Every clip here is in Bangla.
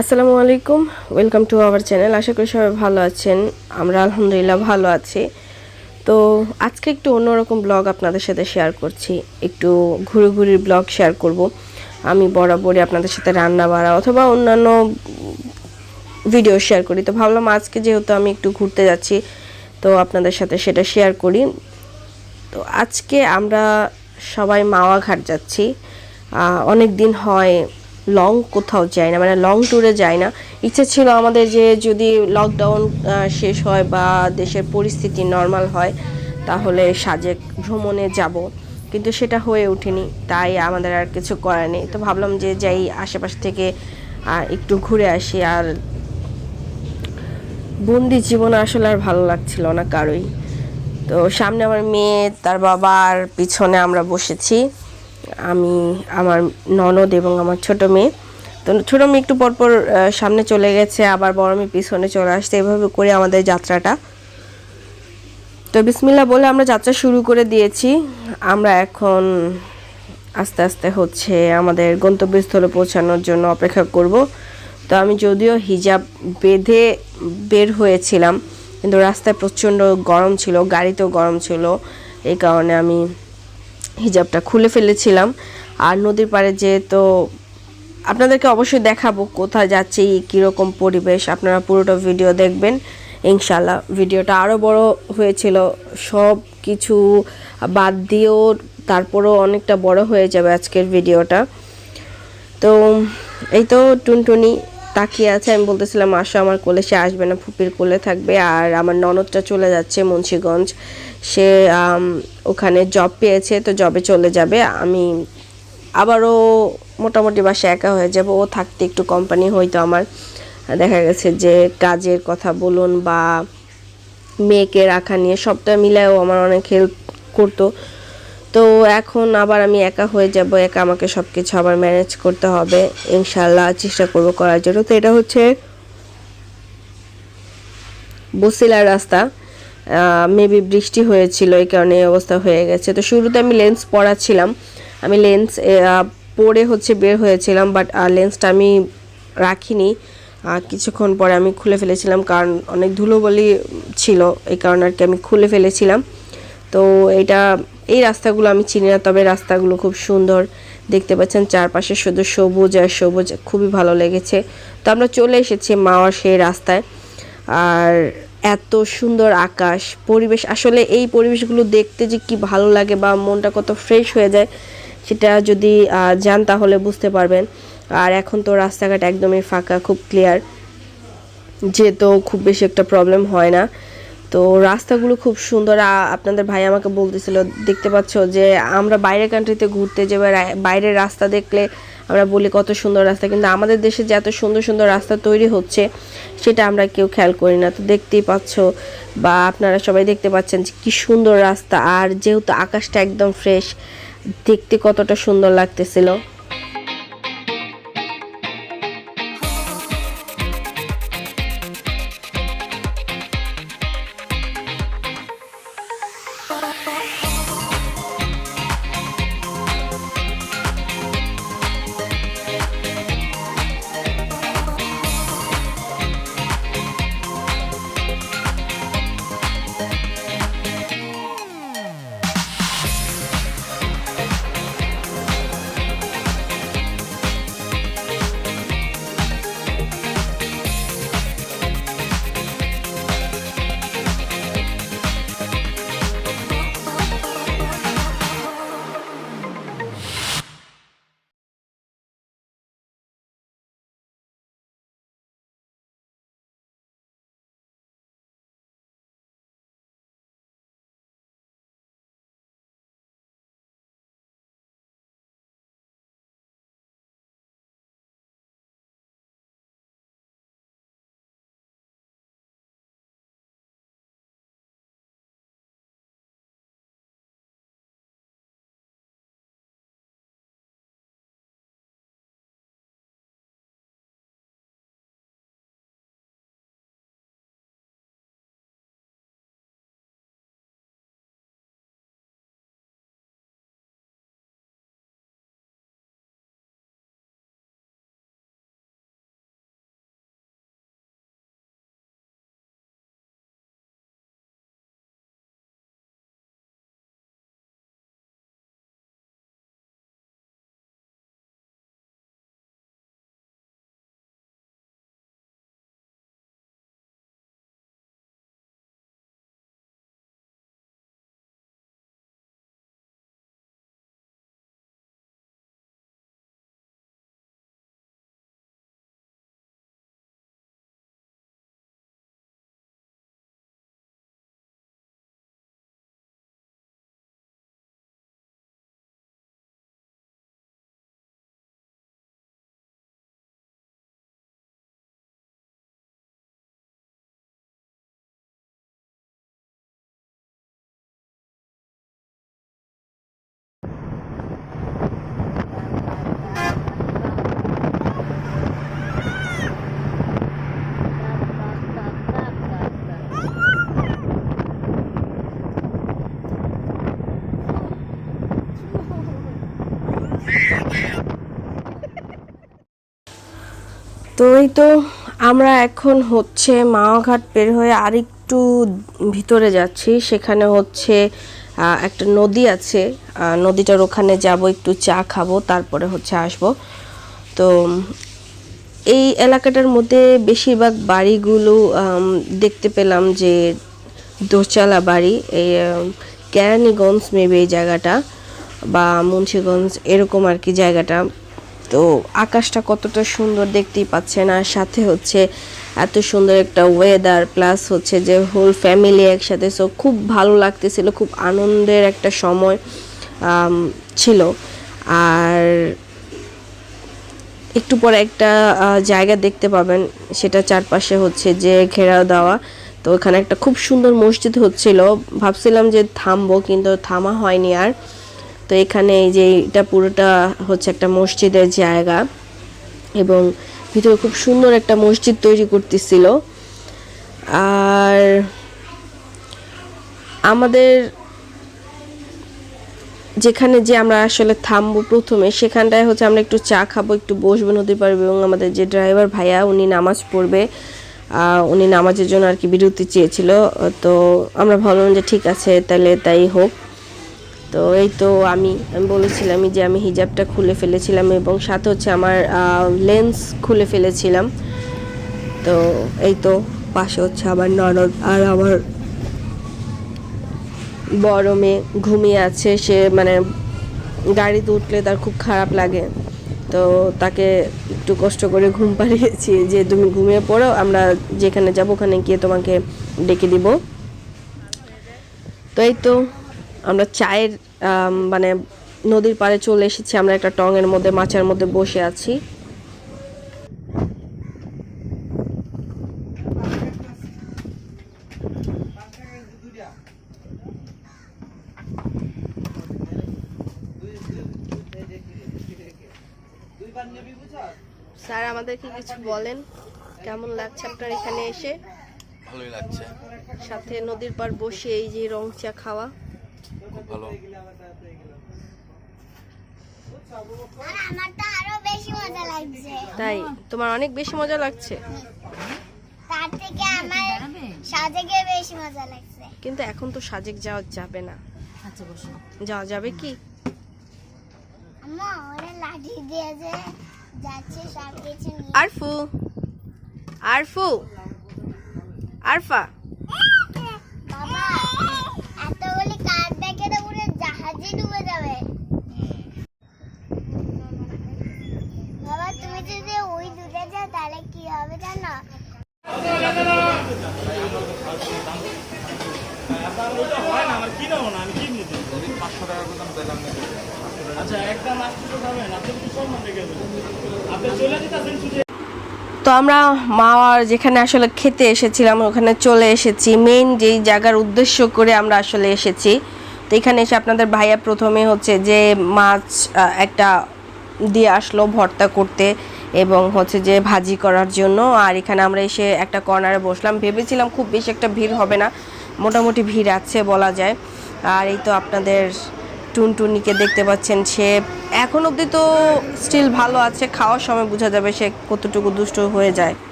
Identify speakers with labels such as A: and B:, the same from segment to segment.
A: আসসালামু আলাইকুম, ওয়েলকাম টু আওয়ার চ্যানেল। আশা করি সবাই ভালো আছেন। আমরা আলহামদুলিল্লাহ ভালো আছি। তো আজকে একটু অন্যরকম ব্লগ আপনাদের সাথে শেয়ার করছি। একটু ঘুরে ব্লগ শেয়ার করব। আমি বরাবরই আপনাদের সাথে রান্না বাড়া অথবা অন্যান্য ভিডিও শেয়ার করি। তো ভাবলাম আজকে যেহেতু আমি একটু ঘুরতে যাচ্ছি, তো আপনাদের সাথে সেটা শেয়ার করি। তো আজকে আমরা সবাই মাওয়া ঘাট যাচ্ছি। অনেক দিন হয় লং কোথাও যাই না, মানে লং ট্যুরে যাই না। ইচ্ছা ছিল আমাদের যে যদি লকডাউন শেষ হয় বা দেশের পরিস্থিতি নর্মাল হয় তাহলে সাজেক ভ্রমণে যাব, কিন্তু সেটা হয়ে ওঠেনি। তাই আমাদের আর কিছু করার নেই। তো ভাবলাম যে যাই আশেপাশ থেকে একটু ঘুরে আসি। আর বন্দি জীবন আসলে আর ভালো লাগছিল না কারোই। তো সামনে আমার মেয়ে, তার বাবার পিছনে আমরা বসেছি, আমি, আমার ননদ এবং আমার ছোট মেয়ে। তো ছোট মেয়ে একটু পরপর সামনে চলে গেছে, আবার বড় মেয়ে পিছনে চলে আসছে। এভাবে করে আমাদের যাত্রাটা। তো বিসমিল্লাহ বলে আমরা যাত্রা শুরু করে দিয়েছি। আমরা এখন আস্তে আস্তে হচ্ছে আমাদের গন্তব্যস্থলে পৌঁছানোর জন্য অপেক্ষা করব। তো আমি যদিও হিজাব বেঁধে বের হয়েছিলাম, কিন্তু রাস্তায় প্রচণ্ড গরম ছিল, গাড়িতেও গরম ছিল, এই কারণে আমি হিজাবটা খুলে ফেলেছিলাম। আর নদীর পাড়ে যেহেতু আপনাদেরকে অবশ্যই দেখাবো কোথায় যাচ্ছি, কীরকম পরিবেশ, আপনারা পুরোটা ভিডিও দেখবেন ইনশাল্লাহ। ভিডিওটা আরও বড় হয়েছিল, সব কিছু বাদ দিয়েও তারপরেও অনেকটা বড় হয়ে যাবে আজকের ভিডিওটা। তো এই তো টুনটুনি তাকিয়ে আছে। আমি বলতেছিলাম আসো আমার কোলে, সে আসবে না, ফুপির কোলে থাকবে। আর আমার ননদটা চলে যাচ্ছে মুন্সিগঞ্জ, সে ওখানে জব পেয়েছে, তো জবে চলে যাবে। আমি আবারও মোটামুটি বাসায় একা হয়ে যাব। ও থাকতে একটু কোম্পানি হয়তো আমার, দেখা গেছে যে কাজের কথা বলুন বা মেয়েকে রাখা নিয়ে সবটা মিলায়ও আমার অনেক হেল্প করতো। তো এখন আবার আমি একা হয়ে যাব, একা আমাকে সব কিছু আবার ম্যানেজ করতে হবে। ইনশাল্লাহ চেষ্টা করব করার জন্য। তো এটা হচ্ছে বসিলার রাস্তা, মেবি বৃষ্টি হয়েছিল এই কারণে এই অবস্থা হয়ে গেছে। তো শুরুতে আমি লেন্স পরাচ্ছিলাম, আমি লেন্স পরে হচ্ছে বের হয়েছিলাম, বাট লেন্সটা আমি রাখিনি। কিছুক্ষণ পরে আমি খুলে ফেলেছিলাম, কারণ অনেক ধুলোবালি ছিল, এই কারণে আর কি আমি খুলে ফেলেছিলাম। তো এই রাস্তাগুলো আমি চিনি না, তবে রাস্তাগুলো খুব সুন্দর। দেখতে পাচ্ছেন চারপাশে শুধু সবুজ আর সবুজ, খুবই ভালো লেগেছে। তো আমরা চলে এসেছি মাওয়ার সেই রাস্তায়। আর এত সুন্দর আকাশ, পরিবেশ, আসলে এই পরিবেশগুলো দেখতে যে কি ভালো লাগে বা মনটা কত ফ্রেশ হয়ে যায় সেটা যদি যান তাহলে বুঝতে পারবেন। আর এখন তো রাস্তাঘাট একদমই ফাঁকা, খুব ক্লিয়ার, যেহেতু খুব বেশি একটা প্রবলেম হয় না। তো রাস্তাগুলো খুব সুন্দর। আপনাদের ভাই আমাকে বলতেছিল, দেখতে পাচ্ছ যে আমরা বাইরের কান্ট্রিতে ঘুরতে যাবে, বাইরের রাস্তা দেখলে আমরা বলি কত সুন্দর রাস্তা, কিন্তু আমাদের দেশে যে এত সুন্দর সুন্দর রাস্তা তৈরি হচ্ছে সেটা আমরা কেউ খেয়াল করি না। তো দেখতেই পাচ্ছ বা আপনারা সবাই দেখতে পাচ্ছেন যে কি সুন্দর রাস্তা। আর যেহেতু আকাশটা একদম ফ্রেশ, দেখতে কতটা সুন্দর লাগতেছিল। তো এই তো আমরা এখন হচ্ছে মাওয়াঘাট বের হয়ে আরেকটু ভিতরে যাচ্ছি। সেখানে হচ্ছে একটা নদী আছে, নদীটার ওখানে যাব, একটু চা খাবো, তারপরে হচ্ছে আসব। তো এই এলাকাটার মধ্যে বেশিরভাগ বাড়িগুলো দেখতে পেলাম যে দোতলা বাড়ি। এই কেরানীগঞ্জ মেবি এই জায়গাটা, বা মুন্সিগঞ্জ এরকম আর কি জায়গাটা। তো আকাশটা কতটা সুন্দর দেখতেই পাচ্ছেন, আর সাথে হচ্ছে এত সুন্দর একটা ওয়েদার, প্লাস হচ্ছে যে হোল ফ্যামিলি একসাথে। সো খুব ভালো লাগতেছিল, খুব আনন্দের একটা সময় ছিল। আর একটু পরে একটা জায়গা দেখতে পাবেন, সেটা চারপাশে হচ্ছে যে ঘেরাও দেওয়া। তো ওখানে একটা খুব সুন্দর মসজিদ হচ্ছিল, ভাবছিলাম যে থামবো, কিন্তু থামা হয়নি আর। তো এখানে এই যে এটা পুরোটা হচ্ছে একটা মসজিদের জায়গা, এবং ভিতরে খুব সুন্দর একটা মসজিদ তৈরি করতেছিল। আর আমাদের যেখানে যে আমরা আসলে থামবো প্রথমে, সেখানটায় হচ্ছে আমরা একটু চা খাবো, একটু বসবো নদীর পাড়ে, এবং আমাদের যে ড্রাইভার ভাইয়া উনি নামাজ পড়বে, উনি নামাজের জন্য আর কি বিরতি চেয়েছিল। তো আমরা ভাবলাম যে ঠিক আছে, তাহলে তাই হোক। তো এই তো আমি বলেছিলাম যে আমি হিজাবটা খুলে ফেলেছিলাম, এবং সাথে হচ্ছে আমার লেন্স খুলে ফেলেছিলাম। তো এই তো পাশে হচ্ছে আমার ননদ আর আমার বড় মেয়ে ঘুমিয়ে আছে। সে মানে গাড়িতে উঠলে তার খুব খারাপ লাগে, তো তাকে একটু কষ্ট করে ঘুম পাড়িয়েছি যে তুমি ঘুমিয়ে পড়ো, আমরা যেখানে যাবো ওখানে গিয়ে তোমাকে ডেকে দিব। তো এই তো আমরা চায়ের মানে নদীর পাড়ে চলে এসেছি। আমরা একটা টঙের মধ্যে মাচার মধ্যে বসে আছি। স্যার আমাদেরকে কিছু বলেন, কেমন লাগছে আপনার এখানে এসে?
B: ভালোই লাগছে,
A: সাথে নদীর পাড় বসে এই যে রং চা খাওয়া,
B: খুব ভালো।
C: আমারটা আরো বেশি মজা লাগছে।
A: তাই তোমার অনেক বেশি মজা লাগছে?
C: তার থেকে আমার সাজেকে বেশি মজা লাগছে।
A: কিন্তু এখন তো সাজেক যাওয়া যাবে না।
D: আচ্ছা বসো।
A: যাওয়া যাবে কি?
C: আম্মা ওরে লাঠি দিয়ে যে যাচ্ছে সব কিছু নিয়ে।
A: আরফু, আরফু, আরফা,
C: বাবা এতগুলি কাঠ দেখে তো পুরো জাহাজে ডুবে যাবে। বাবা তুমি যদি ওই দূরে যাও তাহলে কি হবে জানো?
A: তো আমরা মাওয়ার যেখানে আসলে খেতে এসেছিলাম ওখানে চলে এসেছি। মেইন যেই জায়গার উদ্দেশ্য করে আমরা আসলে এসেছি। তো এখানে এসে আপনাদের ভাইয়া প্রথমে হচ্ছে যে মাছ একটা দিয়ে আসলো ভর্তা করতে, এবং হচ্ছে যে ভাজি করার জন্য। আর এখানে আমরা এসে একটা কর্নারে বসলাম, ভেবেছিলাম খুব বেশি একটা ভিড় হবে না, মোটামুটি ভিড় আছে বলা যায়। আর এই তো আপনাদের টুনটুনিকে দেখতে পাচ্ছেন, সে এখন অবধি তো স্টিল ভালো আছে, খাওয়ার সময় বোঝা যাবে সে কতটুকু দুষ্ট হয়ে যায়।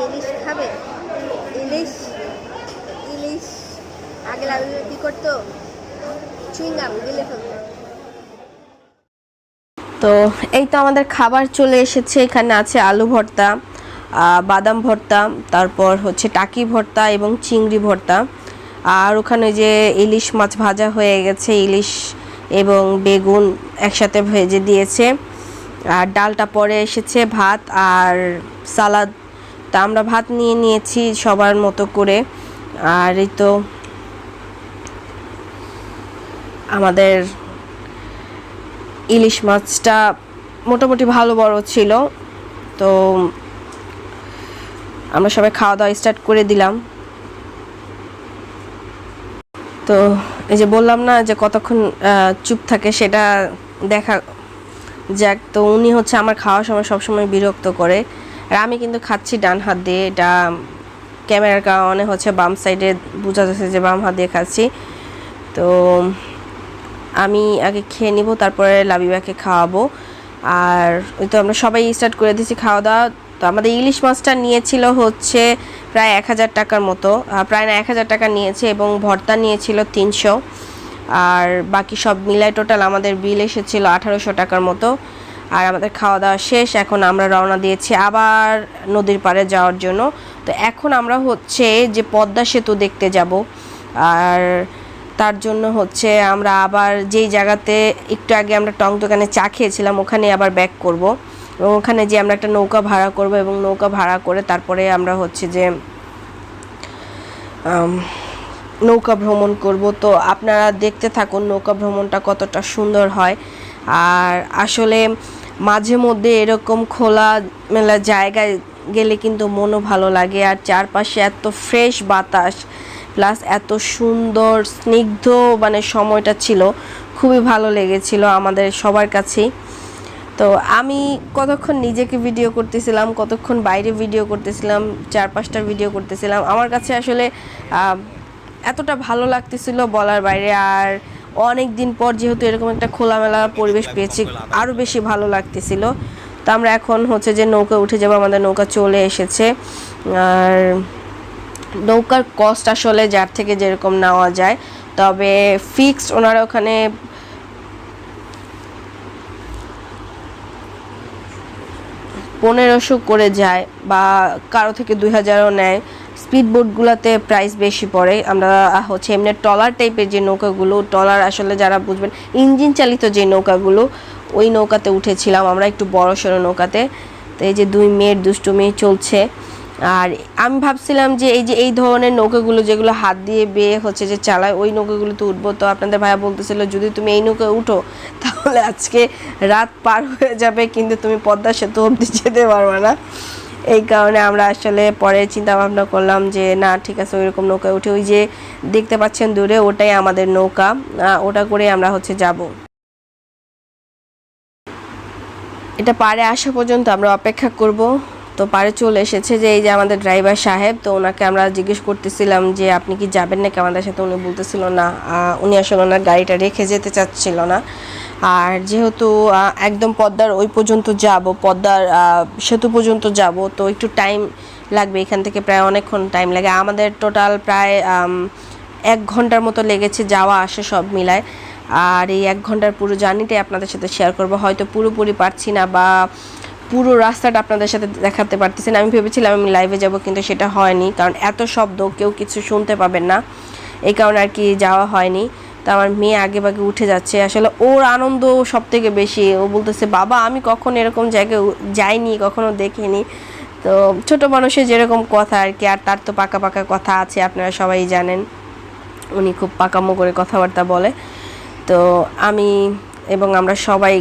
A: ইলিশ খাবে? ইলিশ ইলিশ আগে লাগলে কি করতো? চুইংগাম গিলে ফেলতো। তো এই তো আমাদের খাবার চলে এসেছে। এখানে আছে আলু ভর্তা, বাদাম ভর্তা, তারপর হচ্ছে টাকি ভর্তা এবং চিংড়ি ভর্তা। আর ওখানে যে ইলিশ মাছ ভাজা হয়ে গেছে, ইলিশ এবং বেগুন একসাথে ভেজে দিয়েছে। আর ডালটা পরে এসেছে, ভাত আর সালাদ। তা আমরা ভাত নিয়ে নিয়েছি সবার মতো করে। আর এই তো আমাদের ইলিশ মাছটা মোটামুটি ভালো বড় ছিল। তো আমরা সবাই খাওয়া দাওয়া স্টার্ট করে দিলাম। তো এই যে বললাম না যে কতক্ষণ চুপ থাকে সেটা দেখা যাক। তো উনি হচ্ছে আমার খাওয়ার সময় সবসময় বিরক্ত করে, আর আমি কিন্তু খাচ্ছি ডান হাত দিয়ে। এটা ক্যামেরার কারণে হচ্ছে বাম সাইডে বোঝা যাচ্ছে যে বাম হাত দিয়ে খাচ্ছি। তো আমি আগে খেয়ে নিব, তারপরে লাবিবাকে খাওয়াবো। আর ওই তো আমরা সবাই স্টার্ট করে দিয়েছি খাওয়া দাওয়া। তো আমাদের ইলিশ মাছটা নিয়েছিল হচ্ছে প্রায় 1000 টাকার মতো, প্রায় না 1000 টাকা নিয়েছে, এবং ভর্তা নিয়েছিল 300। আর বাকি সব মিলাই টোটাল আমাদের বিল এসেছিল 1800 টাকার মতো। আর আমাদের খাওয়া দাওয়া শেষ, এখন আমরা রওনা দিয়েছি আবার নদীর পাড়ে যাওয়ার জন্য। তো এখন আমরা হচ্ছে যে পদ্মা সেতু দেখতে যাব, আর তার জন্য হচ্ছে আমরা আবার যেই জায়গাতে একটু আগে আমরা টং দোকানে চা খেয়েছিলাম ওখানে আবার ব্যাক করব, এবং ওখানে যে আমরা একটা নৌকা ভাড়া করব, এবং নৌকা ভাড়া করে তারপরে আমরা হচ্ছে যে নৌকা ভ্রমণ করব। তো আপনারা দেখতে থাকুন নৌকা ভ্রমণটা কতটা সুন্দর হয়। আর আসলে মাঝে মধ্যে এরকম খোলা মেলা জায়গায় গেলে কিন্তু মনও ভালো লাগে, আর চারপাশে এত ফ্রেশ বাতাস প্লাস এত সুন্দর স্নিগ্ধ মানে সময়টা ছিল, খুবই ভালো লেগেছিল আমাদের সবার কাছেই। তো আমি কতক্ষণ নিজেকে ভিডিও করতেছিলাম, কতক্ষণ বাইরে ভিডিও করতেছিলাম, 4-5টা ভিডিও করতেছিলাম। আমার কাছে আসলে এতটা ভালো লাগতেছিল বলার বাইরে। আর অনেক দিন পর যেহেতু এরকম একটা খোলামেলা পরিবেশ পেয়েছি, আরও বেশি ভালো লাগতেছিল। তো আমরা এখন হচ্ছে যে নৌকা উঠে যাব, আমাদের নৌকা চলে এসেছে। আর নৌকার কস্ট আসলে যার থেকে যেরকম নেওয়া যায়, তবে ফিক্সড ওনারা ওখানে 1500 করে যায়, বা কারো থেকে 2000ও নেয়। স্পিড বোটগুলোতে প্রাইস বেশি পড়ে। আমরা হচ্ছে এমনি ট্রলার টাইপের যে নৌকাগুলো, ট্রলার আসলে যারা বুঝবেন ইঞ্জিন চালিত যে নৌকাগুলো, ওই নৌকাতে উঠেছিলাম আমরা, একটু বড় সড়ো নৌকাতে। তো এই যে 2 মেয়ের দুষ্টুমি চলছে। আর আমি ভাবছিলাম যে এই ধরনের নৌকাগুলো যেগুলো হাত দিয়ে বেয়ে হচ্ছে যে চালায়, ওই নৌকাগুলোতে উঠবো। তো আপনাদের ভাইয়া বলতেছিল যদি তুমি এই নৌকায় উঠো তাহলে আজকে রাত পার হয়ে যাবে, কিন্তু তুমি পদ্মা সেতু অবধি যেতে পারবে না। এই কারণে আমরা আসলে পরে চিন্তা ভাবনা করলাম যে না ঠিক আছে, ওইরকম নৌকায় উঠে ওই যে দেখতে পাচ্ছেন দূরে ওটাই আমাদের নৌকা, ওটা করে আমরা হচ্ছে যাব। এটা পাড়ে আসা পর্যন্ত আমরা অপেক্ষা করব। তো পাড়ে চলে এসেছে যে এই যে আমাদের ড্রাইভার সাহেব। তো ওনাকে আমরা জিজ্ঞেস করতেছিলাম যে আপনি কি যাবেন নাকি আমাদের সাথে, উনি বলতেছিল না, উনি আসলে ওনার গাড়িটা রেখে যেতে চাচ্ছিল না। আর যেহেতু একদম পদ্মার ওই পর্যন্ত যাব, পদ্মার সেতু পর্যন্ত যাব, তো একটু টাইম লাগবে, এখান থেকে প্রায় অনেকক্ষণ টাইম লাগে আমাদের। টোটাল প্রায় 1 ঘন্টার মতো লেগেছে যাওয়া আসা সব মিলায়। আর এই 1 ঘন্টার পুরো জার্নিটাই আপনাদের সাথে শেয়ার করব। হয়তো পুরোপুরি পারছি না, বা পুরো রাস্তাটা আপনাদের সাথে দেখাতে পারতেছি না। আমি ভেবেছিলাম আমি লাইভে যাব, কিন্তু সেটা হয়নি, কারণ এত শব্দ কেউ কিছু শুনতে পাবেন না, এই কারণে আর কি যাওয়া হয়নি। তো আমার মেয়ে আগে ভাগে উঠে যাচ্ছে, আসলে ওর আনন্দ সব থেকে বেশি। ও বলতেছে বাবা আমি কখনো এরকম জায়গায় যাইনি, কখনো দেখিনি। তো ছোট মানুষের যেরকম কথা আর কি, আর তার তো পাকা পাকা কথা আছে, আপনারা সবাই জানেন উনি খুব পাকামো করে কথাবার্তা বলে। তো আমি এবং আমরা সবাই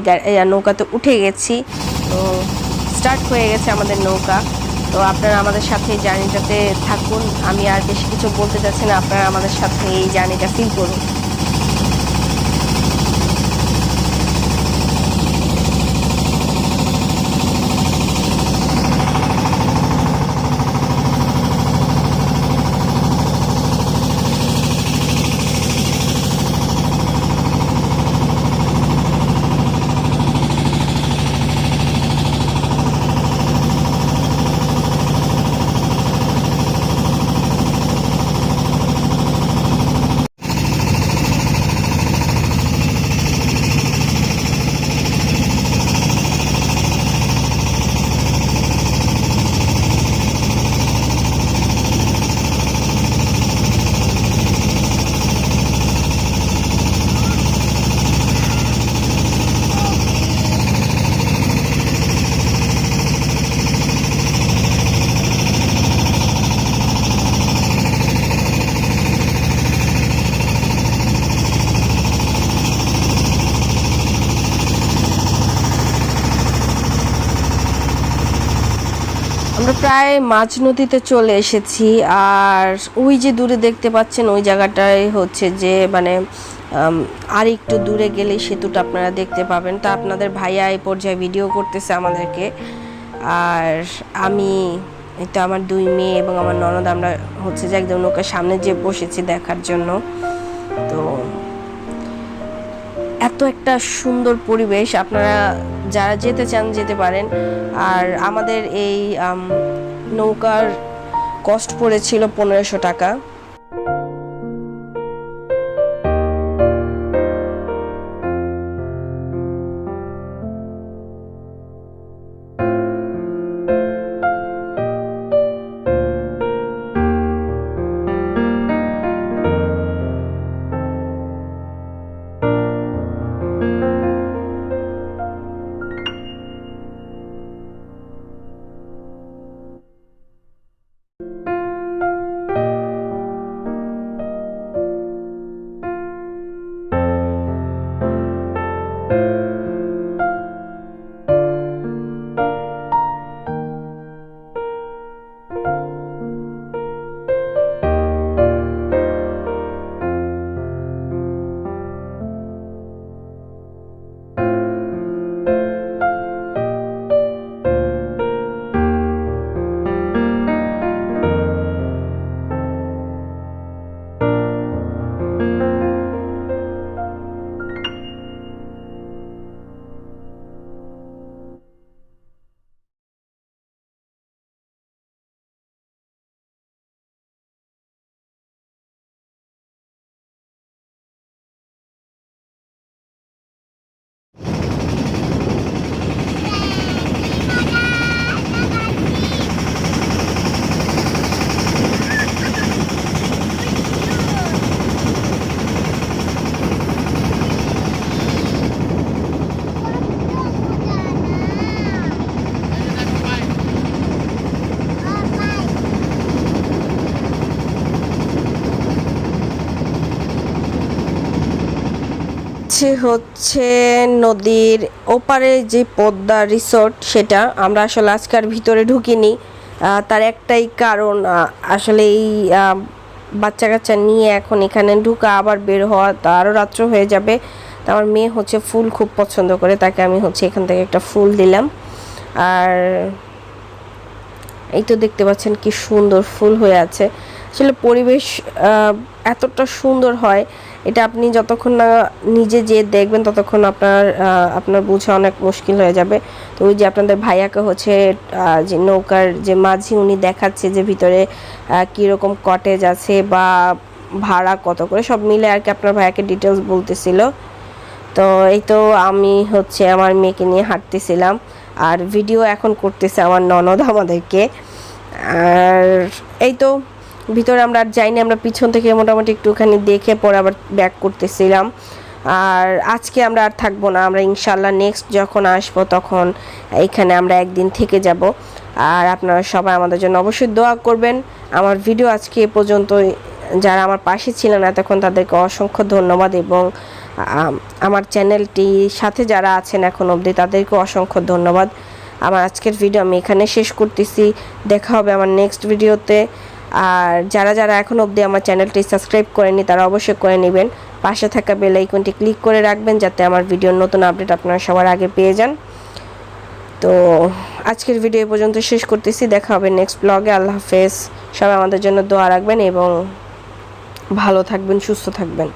A: নৌকাতে উঠে গেছি। তো স্টার্ট হয়ে গেছে আমাদের নৌকা। তো আপনারা আমাদের সাথে এই জার্নিটাতে থাকুন, আমি আর বেশি কিছু বলতে চাচ্ছি না, আপনারা আমাদের সাথে এই জার্নিটা ফিল করুন। আমরা প্রায় মাঝ নদীতে চলে এসেছি। আর ওই যে দূরে দেখতে পাচ্ছেন ওই জায়গাটায় হচ্ছে যে মানে আর একটু দূরে গেলে সেতুটা আপনারা দেখতে পাবেন। তা আপনাদের ভাইয়া এই পর্যায়ে ভিডিও করতেছে আমাদেরকে, আর আমি এটা আমার 2 মেয়ে এবং আমার ননদ আমরা হচ্ছে যে একদম নৌকার সামনে যে বসেছি দেখার জন্য। তো এত একটা সুন্দর পরিবেশ, আপনারা যারা যেতে চান যেতে পারেন। আর আমাদের এই নৌকার কস্ট পড়েছিল 1500 টাকা। হচ্ছে নদীর ওপারে যে পদ্মা রিসোর্ট, সেটা আমরা আসলে আজকের ভিতরে ঢুকিনি। তার একটাই কারণ, আসলে এই বাচ্চা কাচ্চা নিয়ে এখন এখানে ঢুকা আবার বের হওয়া, আরও রাত্র হয়ে যাবে। তো আমার মেয়ে হচ্ছে ফুল খুব পছন্দ করে, তাকে আমি হচ্ছে এখান থেকে একটা ফুল দিলাম। আর এই তো দেখতে পাচ্ছেন কি সুন্দর ফুল হয়ে আছে। আসলে পরিবেশ এতটা সুন্দর হয়, এটা আপনি যতক্ষণ না নিজে যে দেখবেন ততক্ষণ আপনার বোঝা অনেক মুশকিল হয়ে যাবে। তো ওই যে আপনাদের ভাইয়াকে হচ্ছে যে নৌকার যে মাঝি, উনি দেখাচ্ছে যে ভিতরে কীরকম কটেজ আছে বা ভাড়া কত করে, সব মিলে আর কি আপনার ভাইয়াকে ডিটেলস বলতেছিল। তো এই তো আমি হচ্ছে আমার মেয়েকে নিয়ে হাঁটতেছিলাম, আর ভিডিও এখন করতেছে আমার ননদ আমাদেরকে। আর এই তো ভিতরে আমরা আর যাইনি, আমরা পিছন থেকে মোটামুটি একটুখানি দেখে পরে আবার ব্যাক করতেছিলাম। আর আজকে আমরা আর থাকবো না, আমরা ইনশাল্লাহ নেক্সট যখন আসবো তখন এইখানে আমরা একদিন থেকে যাব। আর আপনারা সবাই আমাদের জন্য অবশ্যই দোয়া করবেন। আমার ভিডিও আজকে এ পর্যন্তই। যারা আমার পাশে ছিলেন এতক্ষণ তাদেরকে অসংখ্য ধন্যবাদ, এবং আমার চ্যানেলটির সাথে যারা আছেন এখন অবধি তাদেরকে অসংখ্য ধন্যবাদ। আমার আজকের ভিডিও আমি এখানে শেষ করতেছি, দেখা হবে আমার নেক্সট ভিডিওতে। আর যারা যারা এখন অবধি আমার চ্যানেলটি সাবস্ক্রাইব করেনি তারা অবশ্যই করে নেবেন, পাশে থাকা বেল আইকনটি ক্লিক করে রাখবেন যাতে আমার ভিডিওর নতুন আপডেট আপনারা সবার আগে পেয়ে যান। তো আজকের ভিডিও পর্যন্ত শেষ করতেছি, দেখা হবে নেক্সট ব্লগে। আল্লাহ হাফেজ। সবাই আমাদের জন্য দোয়া রাখবেন এবং ভালো থাকবেন, সুস্থ থাকবেন।